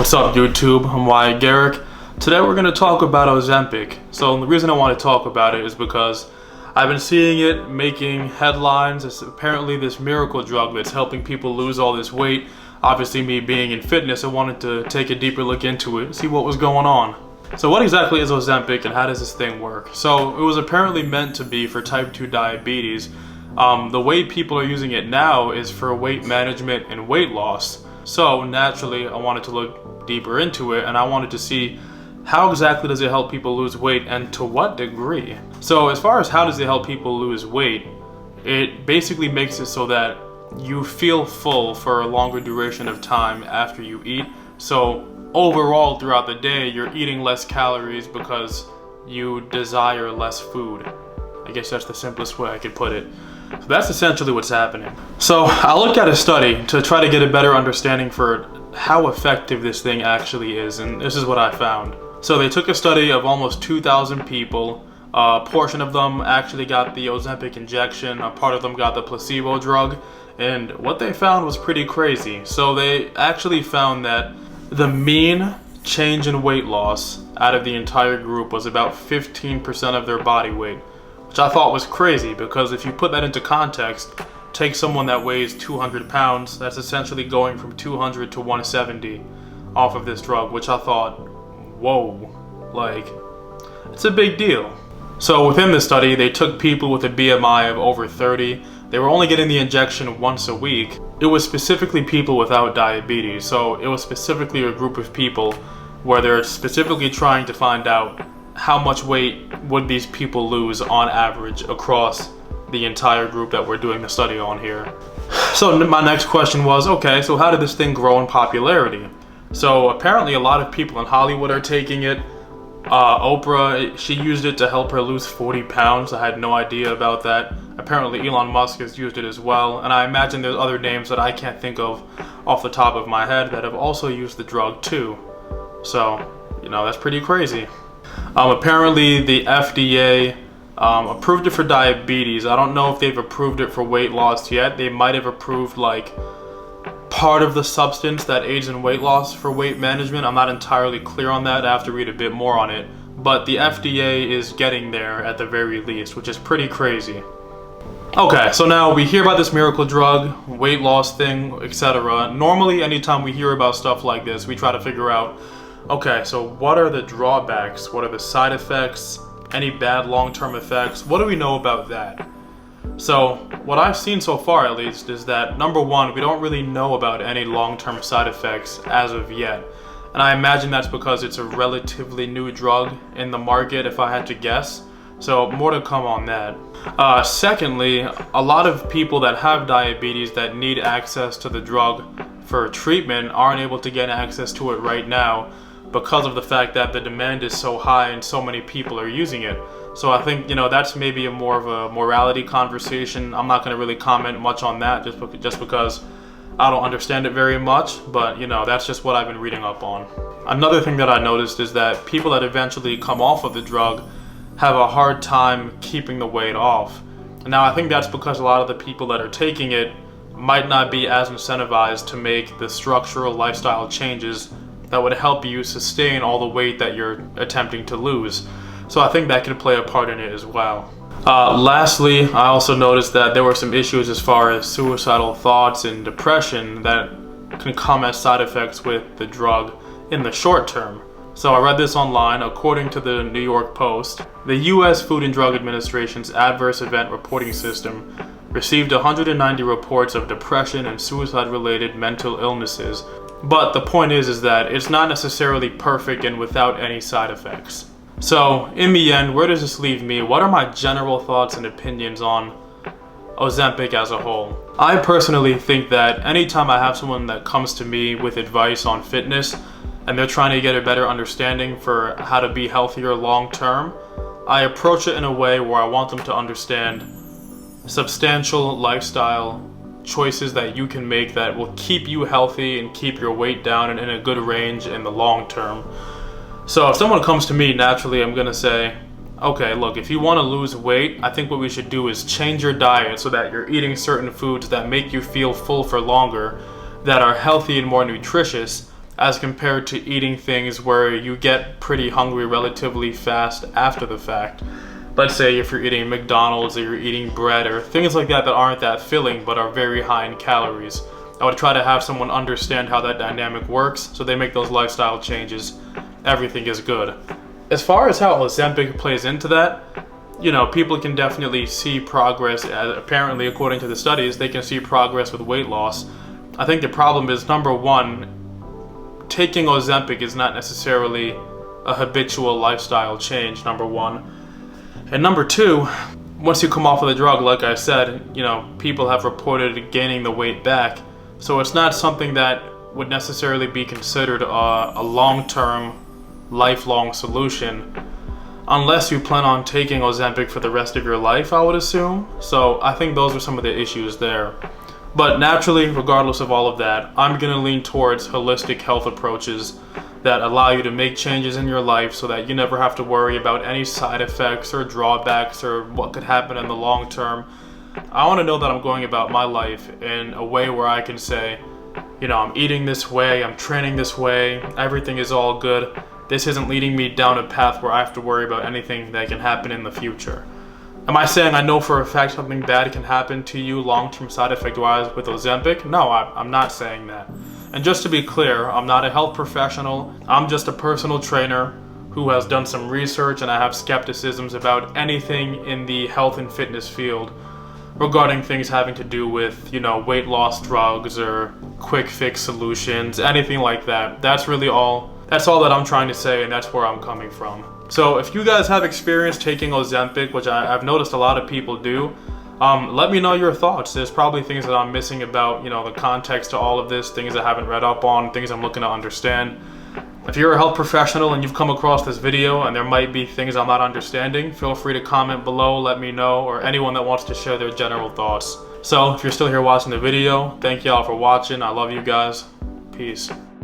What's up, YouTube? I'm Wyatt Garrick. Today we're going to talk about Ozempic. So the reason I want to talk about it is because I've been seeing it making headlines. It's apparently this miracle drug that's helping people lose all this weight. Obviously, me being in fitness, I wanted to take a deeper look into it, see what was going on. So what exactly is Ozempic and how does this thing work? So it was apparently meant to be for type 2 diabetes. The way people are using it now is for weight management and weight loss. So naturally, I wanted to look deeper into it and I wanted to see how exactly does it help people lose weight and to what degree. So as far as how does it help people lose weight, it basically makes it so that you feel full for a longer duration of time after you eat. So overall throughout the day, you're eating less calories because you desire less food. I guess that's the simplest way I could put it. So that's essentially what's happening. So I looked at a study to try to get a better understanding for how effective this thing actually is, and this is what I found. So they took a study of almost 2,000 people. A portion of them actually got the Ozempic injection, a part of them got the placebo drug, and what they found was pretty crazy. So they actually found that the mean change in weight loss out of the entire group was about 15% of their body weight, which I thought was crazy because if you put that into context, take someone that weighs 200 pounds, that's essentially going from 200 to 170 off of this drug, which I thought, whoa, like, it's a big deal. So within the study, they took people with a BMI of over 30. They were only getting the injection once a week. It was specifically people without diabetes, so it was specifically a group of people where they're specifically trying to find out how much weight would these people lose on average across the entire group that we're doing the study on here. So my next question was, okay, so how did this thing grow in popularity? So apparently a lot of people in Hollywood are taking it. Oprah, she used it to help her lose 40 pounds. I had no idea about that. Apparently Elon Musk has used it as well, and I imagine there's other names that I can't think of off the top of my head that have also used the drug too. So, you know, that's pretty crazy. Apparently the FDA approved it for diabetes. I don't know if they've approved it for weight loss yet. They might have approved like part of the substance that aids in weight loss for weight management. I'm not entirely clear on that. I have to read a bit more on it. But the FDA is getting there at the very least, which is pretty crazy. Okay, so now we hear about this miracle drug, weight loss thing, etc. Normally, anytime we hear about stuff like this, we try to figure out, okay, so what are the drawbacks? What are the side effects? Any bad long-term effects? What do we know about that? So what I've seen so far, at least, is that number one, we don't really know about any long-term side effects as of yet. And I imagine that's because it's a relatively new drug in the market, if I had to guess. So more to come on that. Secondly, a lot of people that have diabetes that need access to the drug for treatment aren't able to get access to it right now because of the fact that the demand is so high and so many people are using it. So I think, you know, that's maybe more of a morality conversation. I'm not going to really comment much on that just because I don't understand it very much, but you know, that's just what I've been reading up on. Another thing that I noticed is that people that eventually come off of the drug have a hard time keeping the weight off. Now I think that's because a lot of the people that are taking it might not be as incentivized to make the structural lifestyle changes that would help you sustain all the weight that you're attempting to lose. So I think that could play a part in it as well. Lastly, I also noticed that there were some issues as far as suicidal thoughts and depression that can come as side effects with the drug in the short term. So I read this online. According to the New York Post, the U.S. Food and Drug Administration's Adverse Event Reporting System received 190 reports of depression and suicide-related mental illnesses. But the point is that it's not necessarily perfect and without any side effects. So in the end, where does this leave me? What are my general thoughts and opinions on Ozempic as a whole? I personally think that anytime I have someone that comes to me with advice on fitness and they're trying to get a better understanding for how to be healthier long term, I approach it in a way where I want them to understand substantial lifestyle choices that you can make that will keep you healthy and keep your weight down and in a good range in the long term. So if someone comes to me, naturally I'm gonna say, okay, look, if you want to lose weight, I think what we should do is change your diet so that you're eating certain foods that make you feel full for longer, that are healthy and more nutritious, as compared to eating things where you get pretty hungry relatively fast after the fact. Let's say if you're eating McDonald's or you're eating bread or things like that that aren't that filling but are very high in calories. I would try to have someone understand how that dynamic works so they make those lifestyle changes. Everything is good. As far as how Ozempic plays into that, people can definitely see progress. Apparently, according to the studies, they can see progress with weight loss. I think the problem is, number one, taking Ozempic is not necessarily a habitual lifestyle change, number one. And number two, once you come off of the drug, like I said, people have reported gaining the weight back. So it's not something that would necessarily be considered a long-term, lifelong solution, unless you plan on taking Ozempic for the rest of your life, I would assume. So I think those are some of the issues there. But naturally, regardless of all of that, I'm going to lean towards holistic health approaches that allow you to make changes in your life so that you never have to worry about any side effects or drawbacks or what could happen in the long term. I want to know that I'm going about my life in a way where I can say, I'm eating this way, I'm training this way, everything is all good. This isn't leading me down a path where I have to worry about anything that can happen in the future. Am I saying I know for a fact something bad can happen to you long-term side effect-wise with Ozempic? No, I'm not saying that. And just to be clear, I'm not a health professional. I'm just a personal trainer who has done some research, and I have skepticisms about anything in the health and fitness field regarding things having to do with, weight loss drugs or quick fix solutions, anything like that. That's all that I'm trying to say, and that's where I'm coming from. So if you guys have experience taking Ozempic, which I've noticed a lot of people do, let me know your thoughts. There's probably things that I'm missing about, the context to all of this, things I haven't read up on, things I'm looking to understand. If you're a health professional and you've come across this video and there might be things I'm not understanding, feel free to comment below, let me know, or anyone that wants to share their general thoughts. So if you're still here watching the video, thank y'all for watching. I love you guys. Peace.